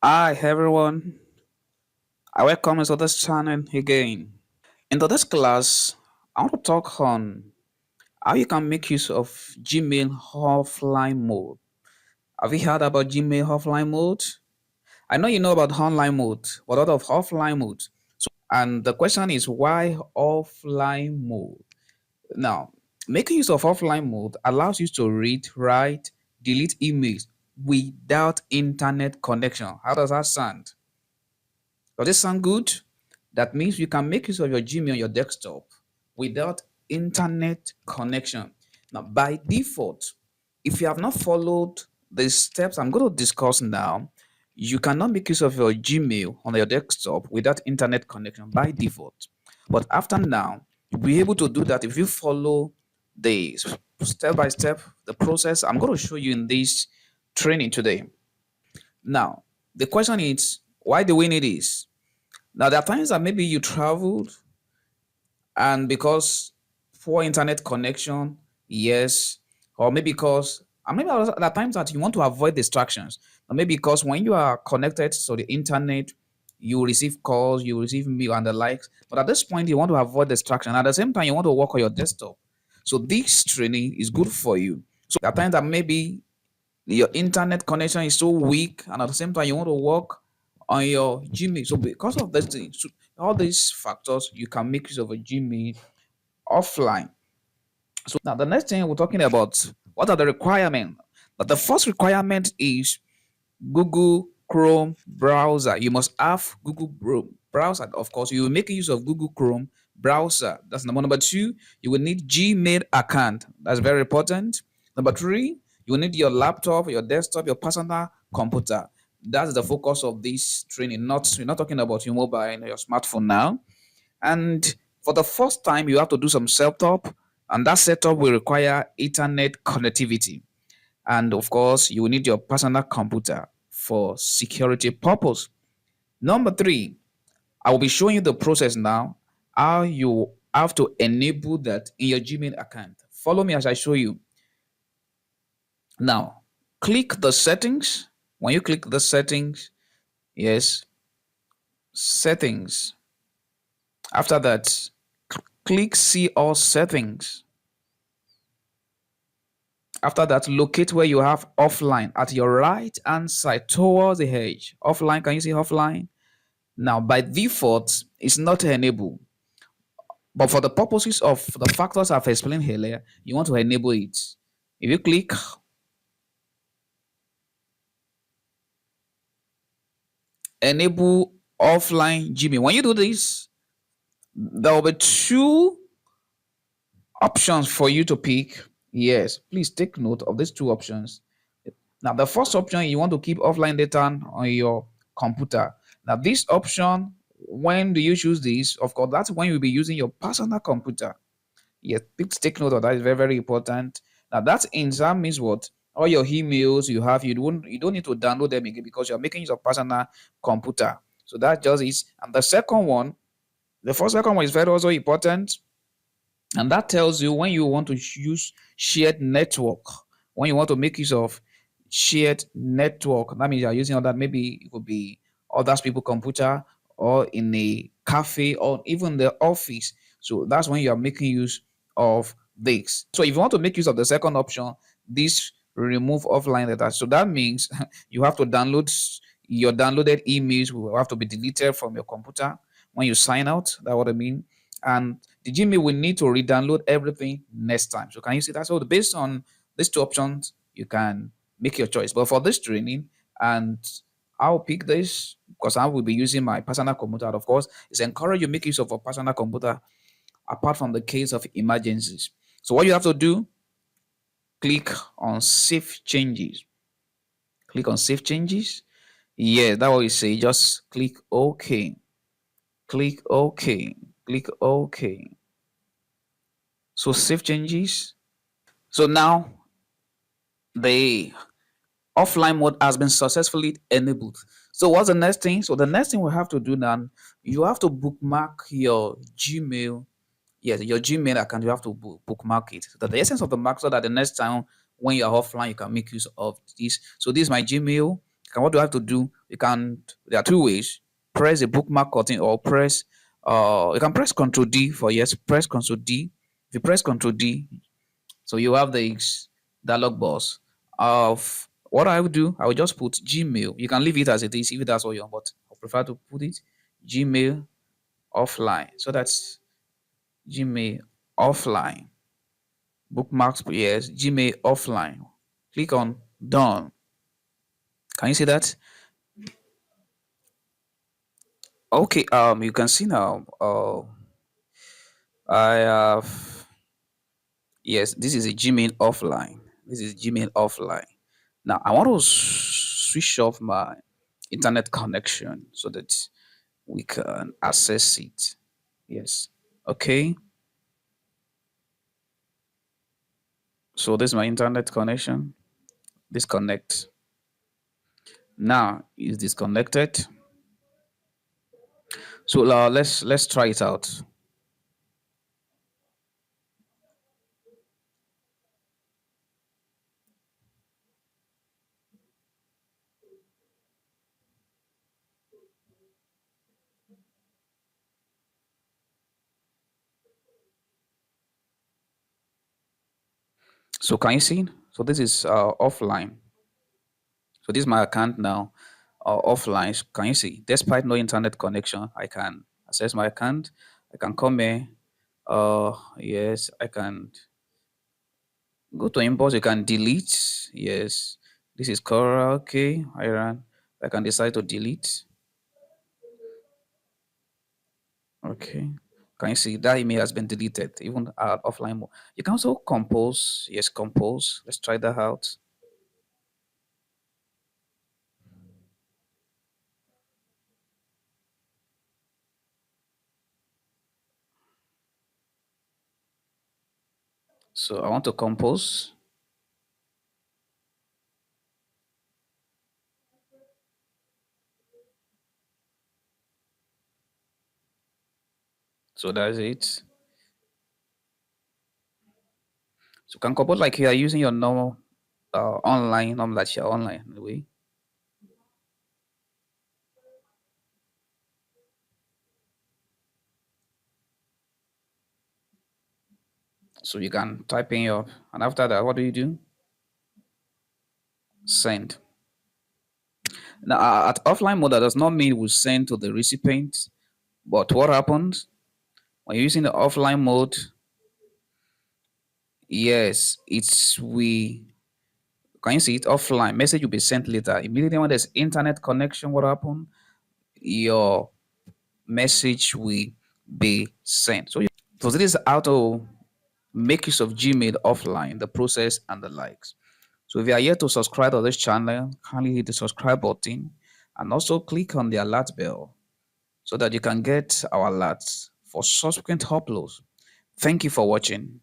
Hi everyone, I welcome you to this channel again. In today's class, I want to talk on how you can make use of Gmail offline mode. Have you heard about Gmail offline mode? I know you know about online mode, but what of offline mode? And the question is why offline mode? Now, making use of offline mode allows you to read, write, delete emails without internet connection. How does that sound? Does this sound good? That means you can make use of your Gmail on your desktop without internet connection. Now, by default, if you have not followed the steps I'm going to discuss now, you cannot make use of your Gmail on your desktop without internet connection by default. But after now, you'll be able to do that if you follow the step by step, the process I'm going to show you in this training today. Now, the question is, why do we need this? Now, there are times that maybe you traveled and because poor internet connection, yes, or maybe because, and maybe there are times that you want to avoid distractions. Or maybe because when you are connected to the internet, you receive calls, you receive mail and the likes. But at this point, you want to avoid distraction. At the same time, you want to work on your desktop. So this training is good for you. So there are times that maybe your internet connection is so weak, and at the same time, you want to work on your Gmail. So because of this thing, so all these factors, you can make use of a Gmail offline. So now the next thing we're talking about, what are the requirements? But the first requirement is Google Chrome browser. You must have Google browser. Of course, you will make use of Google Chrome browser. That's number one. Number two, you will need Gmail account. That's very important. Number three, you will need your laptop, your desktop, your personal computer. That's the focus of this training. Not we're not talking about your mobile and your smartphone now. And for the first time, you have to do some setup, and that setup will require Ethernet connectivity. And of course, you will need your personal computer for security purpose. Number three, I will be showing you the process now, how you have to enable that in your Gmail account. Follow me as I show you. Now, click the settings. When you click the settings, yes, settings. After that, click see all settings. After that, locate where you have offline at your right hand side towards the edge. Offline, can you see offline? Now, by default, it's not enabled. But for the purposes of the factors I've explained earlier, you want to enable it. If you click enable offline Gmail, when you do this, there will be two options for you to pick. Yes, please take note of these two options. Now, the first option, you want to keep offline data on your computer. Now, this option, when do you choose this? Of course, that's when you'll be using your personal computer. Yes, please take note of that. It's very, very important. Now, that in that means what? All your emails you have, you don't need to download them again because you're making use of personal computer. So that just is. And the second one, the first second one is very also important, and that tells you when you want to use shared network, when you want to make use of shared network. That means you're using all that. Maybe it could be others people computer or in a cafe or even the office. So that's when you are making use of this. So if you want to make use of the second option, this remove offline data. So that means you have to download your downloaded emails will have to be deleted from your computer when you sign out. That's what I mean. And the Gmail will need to re-download everything next time. So can you see that? So based on these two options, you can make your choice. But for this training, and I'll pick this because I will be using my personal computer. Of course, it's encouraged you make use of a personal computer apart from the case of emergencies. So what you have to do, click on save changes. Click on save changes. Yeah, that what you say. Just click OK. Click OK. Click OK. So save changes. So now the offline mode has been successfully enabled. So what's the next thing? So the next thing we have to do now, you have to bookmark your Gmail. Yes, your Gmail account, you have to bookmark it. So the essence of the mark so that the next time when you're offline, you can make use of this. So this is my Gmail What do I have to do? You can. There are two ways: press the bookmark button or press. You can press Ctrl D for yes. Press Ctrl D. If you press Ctrl D, so you have the dialog box of what I would do. I would just put Gmail. You can leave it as it is if that's what you want, but I prefer to put it Gmail offline. So that's Gmail offline. Bookmarks, yes, Gmail offline. Click on done. Can you see that? Okay, you can see now. I have yes, this is a Gmail offline. This is Gmail offline. Now I want to switch off my internet connection so that we can access it. Yes. Okay. So this is my internet connection. Disconnect. Now is disconnected. So let's try it out. So can you see? So this is offline. So this is my account now, offline. Can you see? Despite no internet connection, I can access my account. I can come here. Yes, I can go to inbox. You can delete. Yes, this is Cora. Okay, I ran. I can decide to delete. Okay. Can you see that email has been deleted, even offline mode? You can also compose. Yes, compose. Let's try that out. So I want to compose. So that's it. So you can compose like you are using your normal online, normal that you're online anyway. So you can type in your, and after that, what do you do? Send. Now, at offline mode, that does not mean we send to the recipient, but what happens when you're using the offline mode? Yes, it's we. Can you see it offline? Message will be sent later. Immediately when there's internet connection, what happen? Your message will be sent. So this is how to make use of Gmail offline, the process and the likes. So if you are yet to subscribe to this channel, kindly hit the subscribe button and also click on the alert bell so that you can get our alerts for subsequent uploads. Thank you for watching.